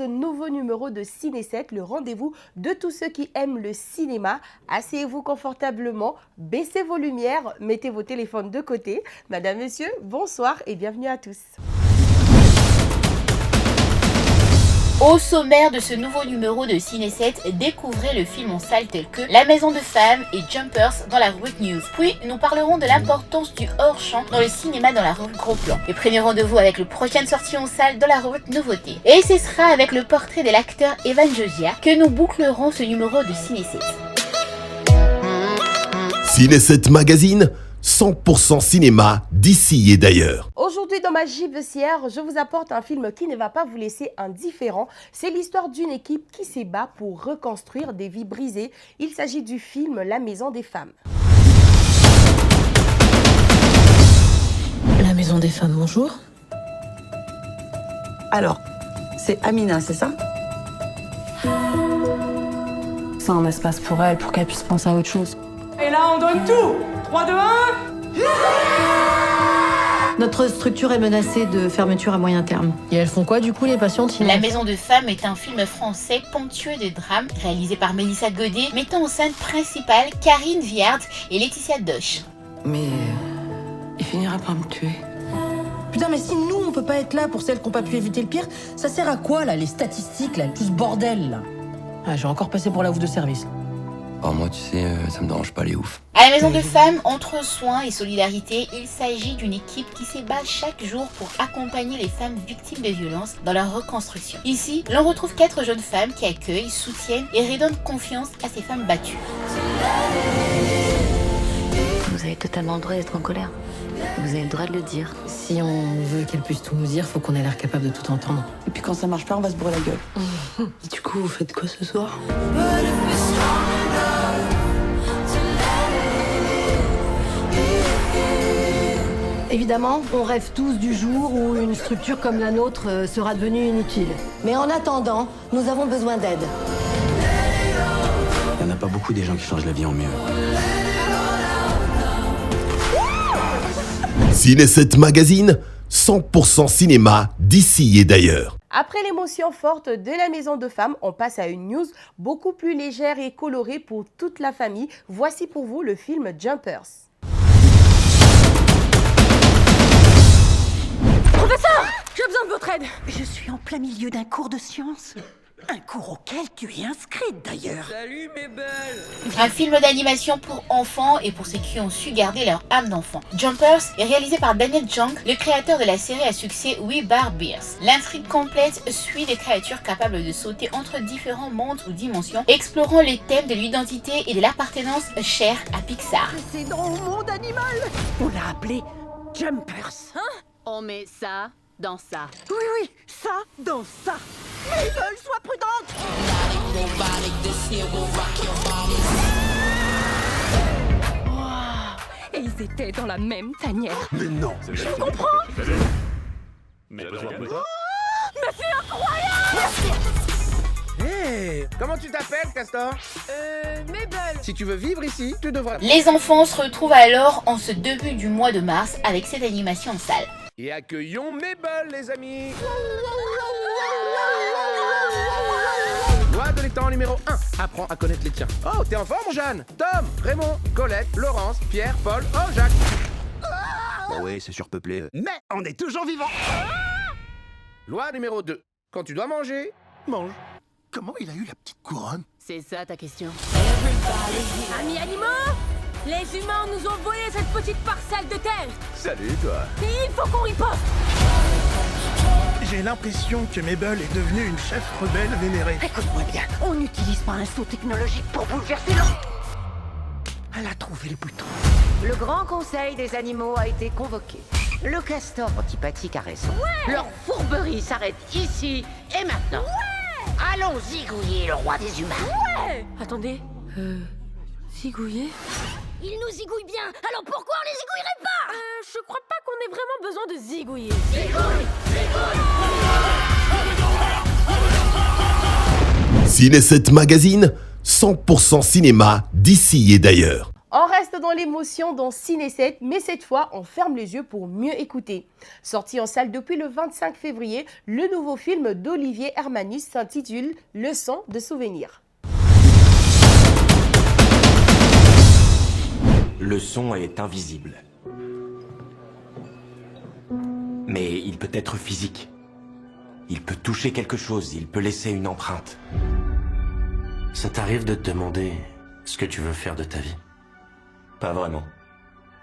ce nouveau numéro de Ciné 7, le rendez-vous de tous ceux qui aiment le cinéma. Asseyez-vous confortablement, baissez vos lumières, mettez vos téléphones de côté. Madame, Monsieur, bonsoir et bienvenue à tous. Au sommaire de ce nouveau numéro de Ciné 7, découvrez le film en salle tel que La Maison de Femme et Jumpers dans la rubrique News. Puis nous parlerons de l'importance du hors-champ dans le cinéma dans la rubrique Gros Plan. Et prenez rendez-vous avec le prochaine sortie en salle dans la rubrique Nouveautés. Et ce sera avec le portrait de l'acteur Evan Jogia que nous bouclerons ce numéro de Ciné 7. Ciné 7 Magazine, 100% cinéma d'ici et d'ailleurs. Aujourd'hui dans ma gibecière, je vous apporte un film qui ne va pas vous laisser indifférent. C'est l'histoire d'une équipe qui s'ébat pour reconstruire des vies brisées. Il s'agit du film La Maison des Femmes. La Maison des Femmes, bonjour. Alors, c'est Amina, c'est ça? C'est un espace pour elle, pour qu'elle puisse penser à autre chose. Et là, on donne tout. 3, 2, 1. Notre structure est menacée de fermeture à moyen terme. Et elles font quoi du coup les patientes sinon? La Maison de Femme est un film français ponctueux de drames, réalisé par Mélissa Godet, mettant en scène principale Karine Viard et Laetitia Doche. Mais il finira par me tuer. Putain, mais si nous, on peut pas être là pour celles qui n'ont pas pu éviter le pire, ça sert à quoi, là, les statistiques, là, tout ce bordel, là? Ah, j'ai encore passé pour la ouf de service. Oh, moi, tu sais, ça me dérange pas les oufs. À La Maison de Femme, entre soins et solidarité, il s'agit d'une équipe qui s'ébat chaque jour pour accompagner les femmes victimes de violences dans leur reconstruction. Ici, l'on retrouve 4 jeunes femmes qui accueillent, soutiennent et redonnent confiance à ces femmes battues. Vous avez totalement le droit d'être en colère. Vous avez le droit de le dire. Si on veut qu'elle puisse tout nous dire, faut qu'on ait l'air capable de tout entendre. Et puis quand ça marche pas, on va se bourrer la gueule. Du coup, vous faites quoi ce soir? Évidemment, on rêve tous du jour où une structure comme la nôtre sera devenue inutile. Mais en attendant, nous avons besoin d'aide. Il y en a pas beaucoup des gens qui changent la vie en mieux. Ciné 7 Magazine, 100% cinéma d'ici et d'ailleurs. Après l'émotion forte de La Maison de Femmes, on passe à une news beaucoup plus légère et colorée pour toute la famille. Voici pour vous le film Jumpers. Professeur, j'ai besoin de votre aide. Je suis en plein milieu d'un cours de sciences. Un cours auquel tu es inscrite d'ailleurs. Salut mes belles. Un film d'animation pour enfants et pour ceux qui ont su garder leur âme d'enfant. Jumpers est réalisé par Daniel Jung, le créateur de la série à succès We Bar Bears. L'intrigue complète suit des créatures capables de sauter entre différents mondes ou dimensions, explorant les thèmes de l'identité et de l'appartenance chers à Pixar. C'est dans le monde animal. On l'a appelé Jumpers. On met ça dans ça. Oui, ça dans ça. Mabel, sois prudente. Et ils étaient dans la même tanière. Mais non. Je comprends. Mais c'est incroyable. Hey, comment tu t'appelles, Castor? Mabel. Si tu veux vivre ici, tu devras... Les enfants se retrouvent alors en ce début du mois de mars avec cette animation en salle. Et accueillons Mabel, les amis. Loi de l'étang numéro 1. Apprends à connaître les tiens. Oh, t'es en forme, Jeanne? Tom, Raymond, Colette, Laurence, Pierre, Paul, oh, Jacques. Bah ouais, c'est surpeuplé. Mais on est toujours vivants. Loi numéro 2. Quand tu dois manger, mange. Comment il a eu la petite couronne? C'est ça ta question. Amis animaux, les humains nous ont volé cette petite parcelle de terre. Salut, toi. Et il faut qu'on riposte. J'ai l'impression que Mabel est devenue une chef rebelle vénérée. Écoute-moi bien, on n'utilise pas un saut technologique pour bouleverser l'ordre. Elle a trouvé le bouton. Le grand conseil des animaux a été convoqué. Le castor antipathique a raison. Leur fourberie s'arrête ici et maintenant. Allons zigouiller le roi des humains. Attendez. Zigouiller? Ils nous zigouillent bien, alors pourquoi on les zigouillerait pas? Je crois pas qu'on ait vraiment besoin de zigouiller. Ciné 7 Magazine, 100% cinéma d'ici et d'ailleurs. On reste dans l'émotion dans Ciné 7, mais cette fois, on ferme les yeux pour mieux écouter. Sorti en salle depuis le 25 février, le nouveau film d'Olivier Hermanus s'intitule « Leçon de souvenir ». Le son est invisible. Mais il peut être physique. Il peut toucher quelque chose, il peut laisser une empreinte. Ça t'arrive de te demander ce que tu veux faire de ta vie? Pas vraiment.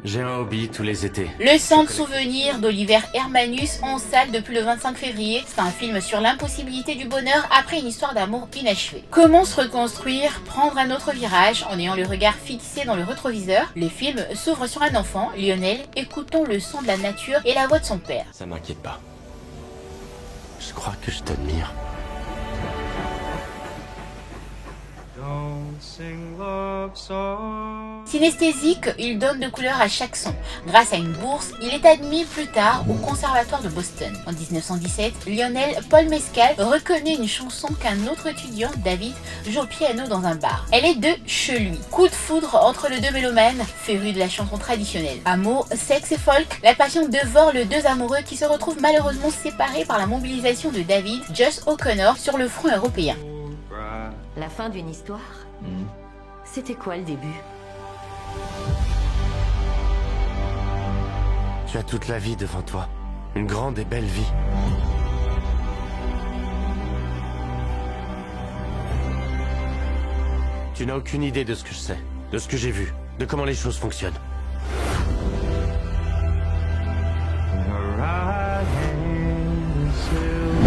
J'ai un hobby tous les étés. Leçon de souvenir d'Olivier Hermanus en salle depuis le 25 février. C'est un film sur l'impossibilité du bonheur après une histoire d'amour inachevée. Comment se reconstruire, prendre un autre virage en ayant le regard fixé dans le rétroviseur. Le film s'ouvre sur un enfant, Lionel, écoutant le son de la nature et la voix de son père. Ça m'inquiète pas. Je crois que je t'admire. Synesthésique, il donne de couleur à chaque son. Grâce à une bourse, il est admis plus tard au Conservatoire de Boston. En 1917, Lionel Paul Mescal reconnaît une chanson qu'un autre étudiant, David, joue au piano dans un bar. Elle est de chez lui. Coup de foudre entre les deux mélomanes, férus de la chanson traditionnelle. Amour, sexe et folk, la passion dévore les deux amoureux qui se retrouvent malheureusement séparés par la mobilisation de David, Josh O'Connor, sur le front européen. La fin d'une histoire? C'était quoi le début? Tu as toute la vie devant toi. Une grande et belle vie. Tu n'as aucune idée de ce que je sais, de ce que j'ai vu, de comment les choses fonctionnent.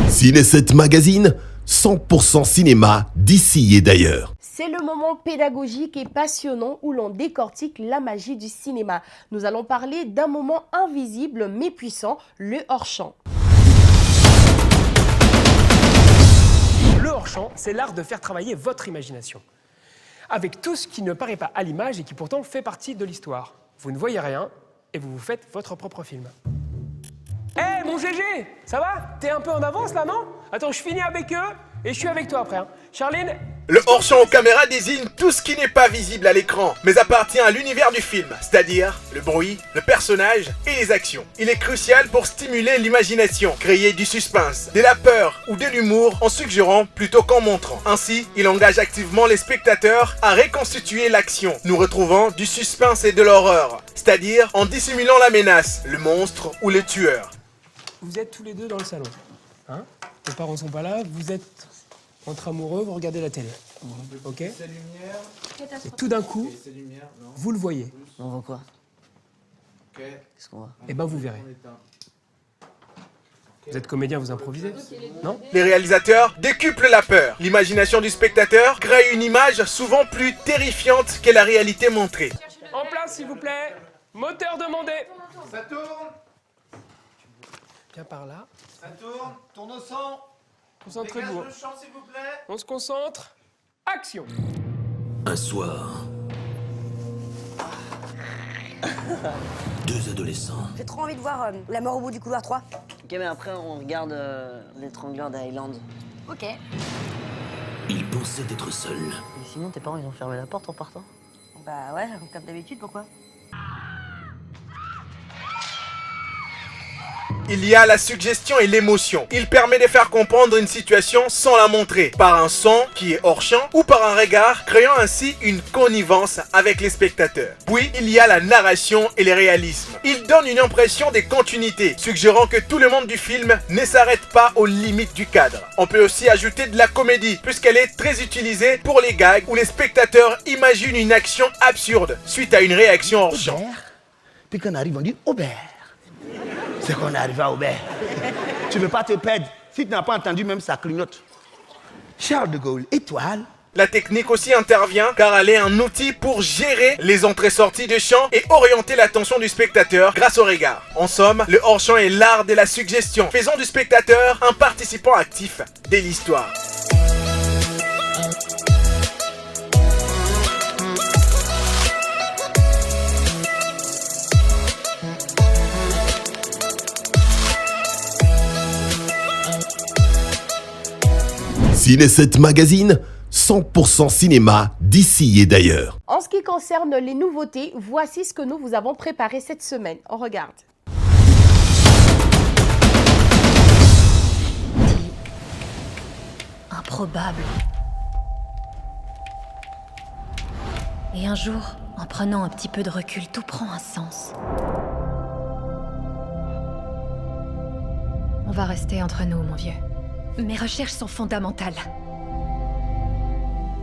Ciné 7 Magazine, 100% cinéma d'ici et d'ailleurs. C'est le moment pédagogique et passionnant où l'on décortique la magie du cinéma. Nous allons parler d'un moment invisible mais puissant, le hors-champ. Le hors-champ, c'est l'art de faire travailler votre imagination. Avec tout ce qui ne paraît pas à l'image et qui pourtant fait partie de l'histoire. Vous ne voyez rien et vous vous faites votre propre film. Hé, mon GG, ça va? T'es un peu en avance là, non? Attends, je finis avec eux et je suis avec toi après. Hein. Charline? Le hors-champ aux caméras désigne tout ce qui n'est pas visible à l'écran, mais appartient à l'univers du film, c'est-à-dire le bruit, le personnage et les actions. Il est crucial pour stimuler l'imagination, créer du suspense, de la peur ou de l'humour en suggérant plutôt qu'en montrant. Ainsi, il engage activement les spectateurs à reconstituer l'action, nous retrouvant du suspense et de l'horreur, c'est-à-dire en dissimulant la menace, le monstre ou le tueur. Vous êtes tous les deux dans le salon. Hein? Vos parents sont pas là, vous êtes entre amoureux, vous regardez la télé. Ok? Et tout d'un coup, vous le voyez. On voit quoi? Qu'est-ce qu'on voit? Eh ben vous verrez. Vous êtes comédien, vous improvisez? Non? Les réalisateurs décuplent la peur. L'imagination du spectateur crée une image souvent plus terrifiante que la réalité montrée. En place, s'il vous plaît. Moteur demandé. Ça tourne. Viens par là. Ça tourne. Tourne au sang. Concentrez-vous. Dégage le champ, s'il vous plaît. On se concentre. Action. Un soir, deux adolescents. J'ai trop envie de voir La mort au bout du couloir 3. Ok, mais après, on regarde l'étrangleur d'Highland. Ok. Ils pensaient être seuls. Mais sinon, tes parents, ils ont fermé la porte en partant? Bah ouais, comme d'habitude, pourquoi? Il y a la suggestion et l'émotion. Il permet de faire comprendre une situation sans la montrer, par un son qui est hors champ ou par un regard, créant ainsi une connivence avec les spectateurs. Puis, il y a la narration et le réalisme. Il donne une impression de continuité, suggérant que tout le monde du film ne s'arrête pas aux limites du cadre. On peut aussi ajouter de la comédie, puisqu'elle est très utilisée pour les gags où les spectateurs imaginent une action absurde suite à une réaction hors champ. Puis qu'on arrive, on dit Aubert. C'est qu'on est arrivé à Aubert. Tu veux pas te perdre. Si tu n'as pas entendu, même ça clignote. Charles de Gaulle, étoile. La technique aussi intervient car elle est un outil pour gérer les entrées-sorties de champ et orienter l'attention du spectateur grâce au regard. En somme, le hors-champ est l'art de la suggestion, faisant du spectateur un participant actif de l'histoire. Ciné 7 Magazine, 100% cinéma d'ici et d'ailleurs. En ce qui concerne les nouveautés, voici ce que nous vous avons préparé cette semaine. On regarde. Improbable. Et un jour, en prenant un petit peu de recul, tout prend un sens. On va rester entre nous, mon vieux. Mes recherches sont fondamentales.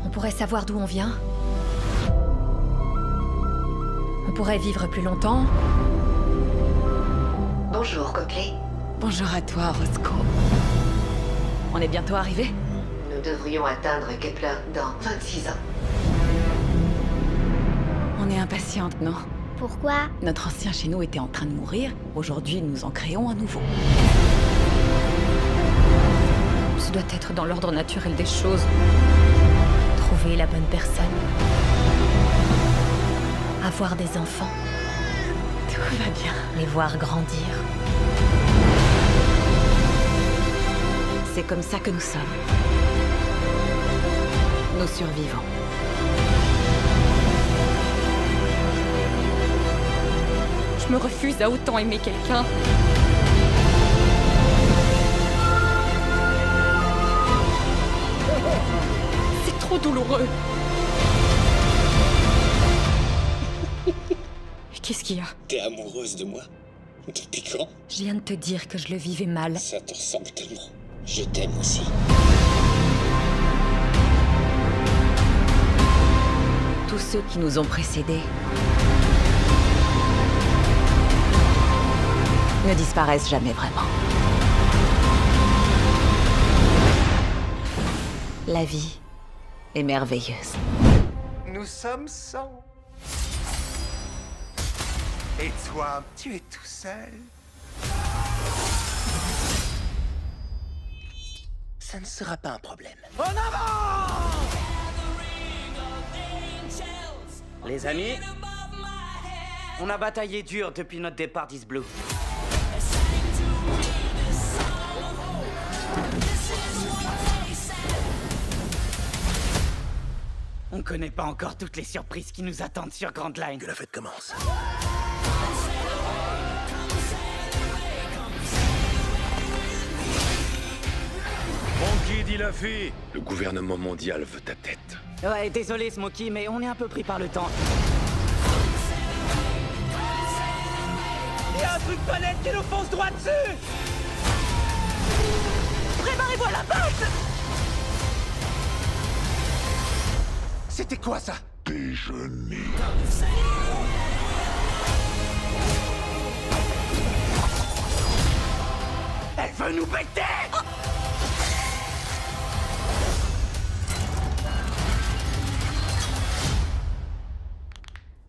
On pourrait savoir d'où on vient. On pourrait vivre plus longtemps. Bonjour, Copley. Bonjour à toi, Roscoe. On est bientôt arrivés? Nous devrions atteindre Kepler dans 26 ans. On est impatiente, non? Pourquoi? Notre ancien chez nous était en train de mourir. Aujourd'hui, nous en créons un nouveau. Ce doit être dans l'ordre naturel des choses. Trouver la bonne personne. Avoir des enfants. Tout va bien. Les voir grandir. C'est comme ça que nous sommes. Nous survivons. Je me refuse à autant aimer quelqu'un. C'est trop douloureux. Qu'est-ce qu'il y a? T'es amoureuse de moi? Depuis quand? Je viens de te dire que je le vivais mal. Ça te ressemble tellement. Je t'aime aussi. Tous ceux qui nous ont précédés ne disparaissent jamais vraiment. La vie est merveilleuse. Nous sommes 100. Et toi, tu es tout seul. Ça ne sera pas un problème. En avant! Les amis, on a bataillé dur depuis notre départ d'East Blue. On connaît pas encore toutes les surprises qui nous attendent sur Grand Line. Que la fête commence. Monkey, dit la fille. Le gouvernement mondial veut ta tête. Ouais, désolé Smokey, mais on est un peu pris par le temps. Il y a un truc pas net qui nous fonce droit dessus. Préparez-vous à la patte. C'était quoi ça? Déjeuner. Elle veut nous péter.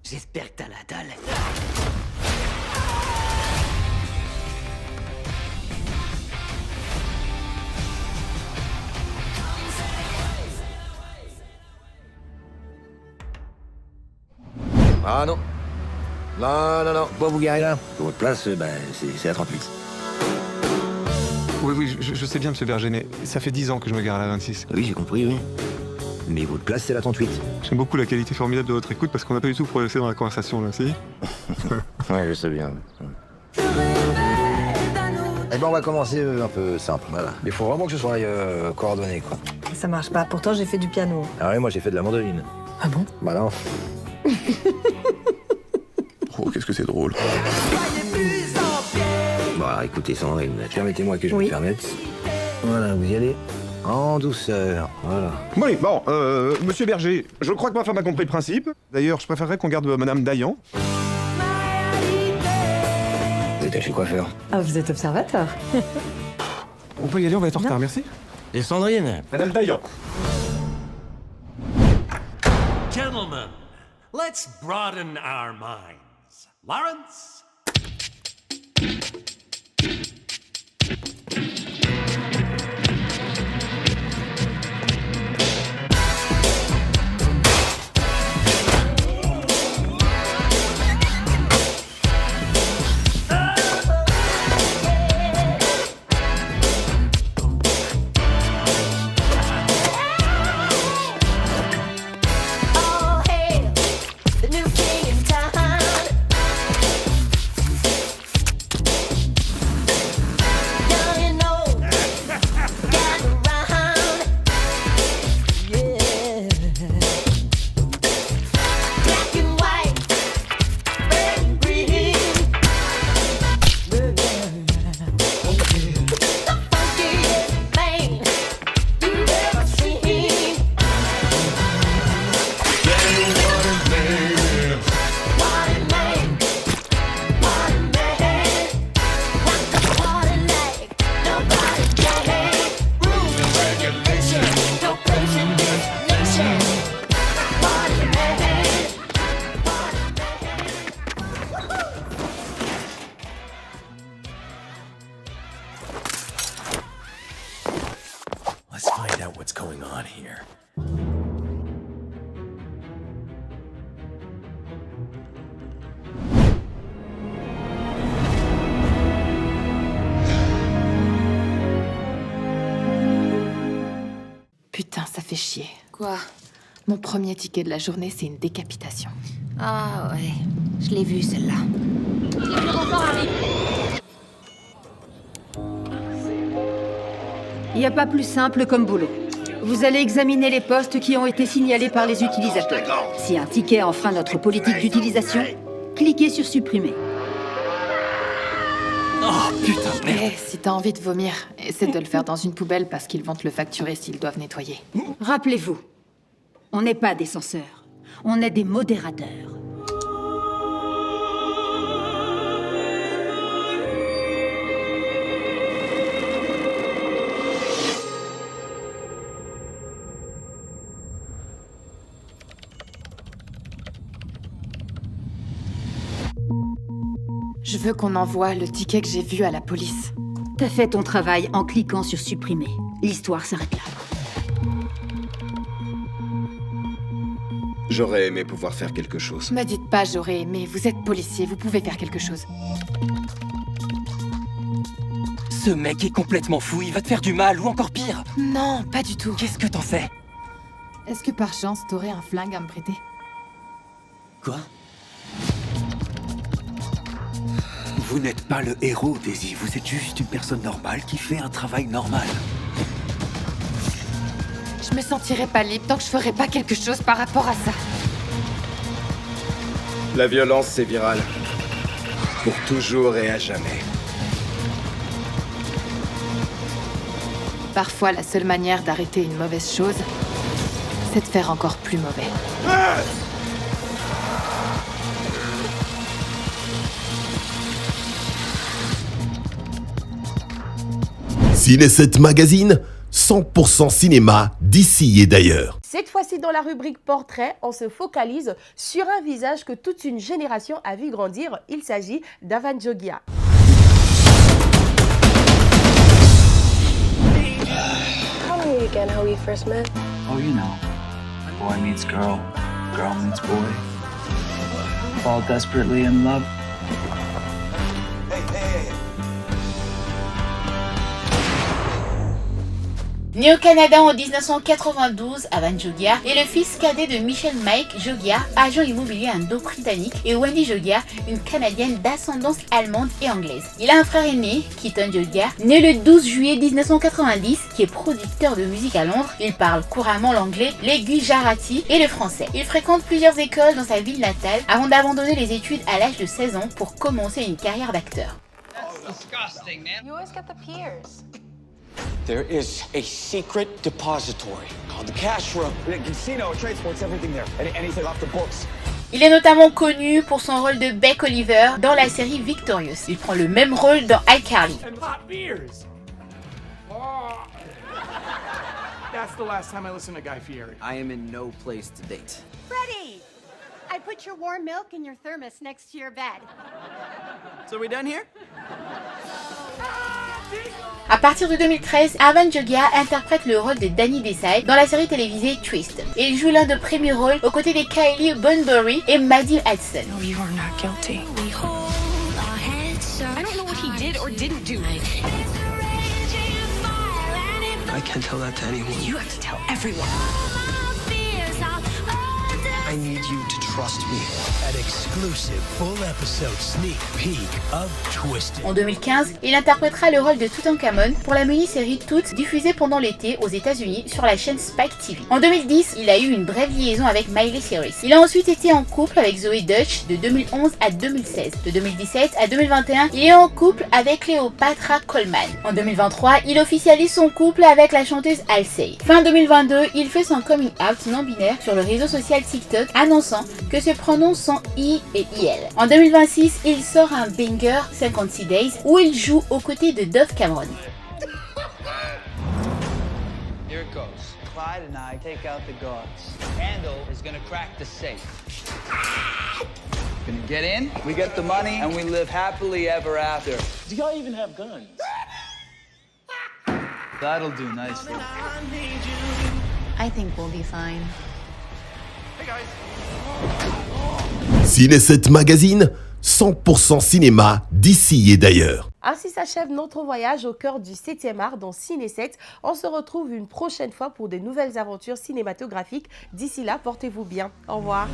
J'espère que t'as la dalle. Ah non. Non, non, non. Pas vous garer là. Votre place, c'est à 38. Oui, je sais bien, monsieur Berger, mais ça fait 10 ans que je me gare à la 26. Oui, j'ai compris, oui. Mais votre place, c'est la 38. J'aime beaucoup la qualité formidable de votre écoute parce qu'on n'a pas du tout progressé dans la conversation, là, si? Ouais, je sais bien. Eh ben, on va commencer un peu simple, voilà. Il faut vraiment que ce soit coordonné, quoi. Ça marche pas, pourtant j'ai fait du piano. Ah ouais, moi j'ai fait de la mandoline. Ah bon? Bah non. Oh, qu'est-ce que c'est drôle. Bon, alors écoutez, Sandrine, permettez-moi que je me permette. Voilà, vous y allez en douceur, voilà. Oui, bon, monsieur Berger, je crois que ma femme a compris le principe. D'ailleurs, je préférerais qu'on garde madame Dayan. Vous êtes chez le coiffeur. Ah, vous êtes observateur. On peut y aller, on va être en retard, merci. Et Sandrine? Madame Dayan. Gentlemen, let's broaden our minds. Lawrence? on here? Putain, ça fait chier. Quoi? Mon premier ticket de la journée, c'est une décapitation. Ah ouais, je l'ai vue celle-là. Il n'y a pas plus simple comme boulot. Vous allez examiner les postes qui ont été signalés par les utilisateurs. Si un ticket enfreint notre politique d'utilisation, cliquez sur supprimer. Oh putain, merde. Eh, si t'as envie de vomir, essaie de le faire dans une poubelle parce qu'ils vont te le facturer s'ils doivent nettoyer. Rappelez-vous, on n'est pas des censeurs, on est des modérateurs. Je veux qu'on envoie le ticket que j'ai vu à la police. T'as fait ton travail en cliquant sur supprimer. L'histoire s'arrête là. J'aurais aimé pouvoir faire quelque chose. Me dites pas j'aurais aimé, vous êtes policier, vous pouvez faire quelque chose. Ce mec est complètement fou, il va te faire du mal ou encore pire. Non, pas du tout. Qu'est-ce que t'en sais? Est-ce que par chance t'aurais un flingue à me prêter? Quoi? Vous n'êtes pas le héros, Daisy. Vous êtes juste une personne normale qui fait un travail normal. Je me sentirais pas libre tant que je ferais pas quelque chose par rapport à ça. La violence, c'est viral. Pour toujours et à jamais. Parfois, la seule manière d'arrêter une mauvaise chose, c'est de faire encore plus mauvais. Ciné7 Magazine, 100% cinéma d'ici et d'ailleurs. Cette fois-ci, dans la rubrique portrait, on se focalise sur un visage que toute une génération a vu grandir. Il s'agit d'Avan Jogia. Tell me again how we first met. Oh, you know. Boy meets girl, girl meets boy. Fall desperately in love. Né au Canada en 1992, Avan Jogia est le fils cadet de Michel Mike Jogia, agent immobilier indo-britannique, et Wendy Jogia, une Canadienne d'ascendance allemande et anglaise. Il a un frère aîné, Keaton Jogia, né le 12 juillet 1990, qui est producteur de musique à Londres. Il parle couramment l'anglais, le gujarati et le français. Il fréquente plusieurs écoles dans sa ville natale avant d'abandonner les études à l'âge de 16 ans pour commencer une carrière d'acteur. Disgusting, man. You always get the peers. There is a secret depository called the cash room. The casino transports everything there. Anything off the books. Il est notamment connu pour son rôle de Beck Oliver dans la série Victorious. Il prend le même rôle dans iCarly. That's the last time I listened to Guy Fieri. I am in no place to date. Freddie! I put your warm milk in your thermos next to your bed. So are we done here? À partir de 2013, Avan Jogia interprète le rôle de Danny Desai dans la série télévisée Twist. Et il joue l'un des premiers rôles aux côtés de Kylie Bunbury et Maddie Hudson. No, you are not guilty. I don't know what he did or didn't do. I can't tell that to anyone. You have to tell everyone. I need you to trust me. An exclusive full episode sneak peek of Twisted. En 2015, il interprétera le rôle de Toutankhamon pour la mini-série Toots diffusée pendant l'été aux États-Unis sur la chaîne Spike TV. En 2010, il a eu une brève liaison avec Miley Cyrus. Il a ensuite été en couple avec Zoe Deutsch de 2011 à 2016. De 2017 à 2021, il est en couple avec Cleopatra Coleman. En 2023, il officialise son couple avec la chanteuse Halsey. Fin 2022, il fait son coming out non-binaire sur le réseau social TikTok, annonçant que ses pronoms sont I et IL. En 2026, il sort un banger 56 Days où il joue aux côtés de Dove Cameron. Here it goes. Clyde and I take out the guards. Handel is gonna crack the safe. Gonna get in, we get the money, and we live happily ever after. Do y'all even have guns? That'll do nicely. I think we'll be fine. Ciné 7 Magazine, 100% cinéma d'ici et d'ailleurs. Ainsi s'achève notre voyage au cœur du 7e art dans Ciné 7. On se retrouve une prochaine fois pour de nouvelles aventures cinématographiques. D'ici là, portez-vous bien. Au revoir.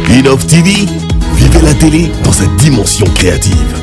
Innov TV, vivez la télé dans sa dimension créative.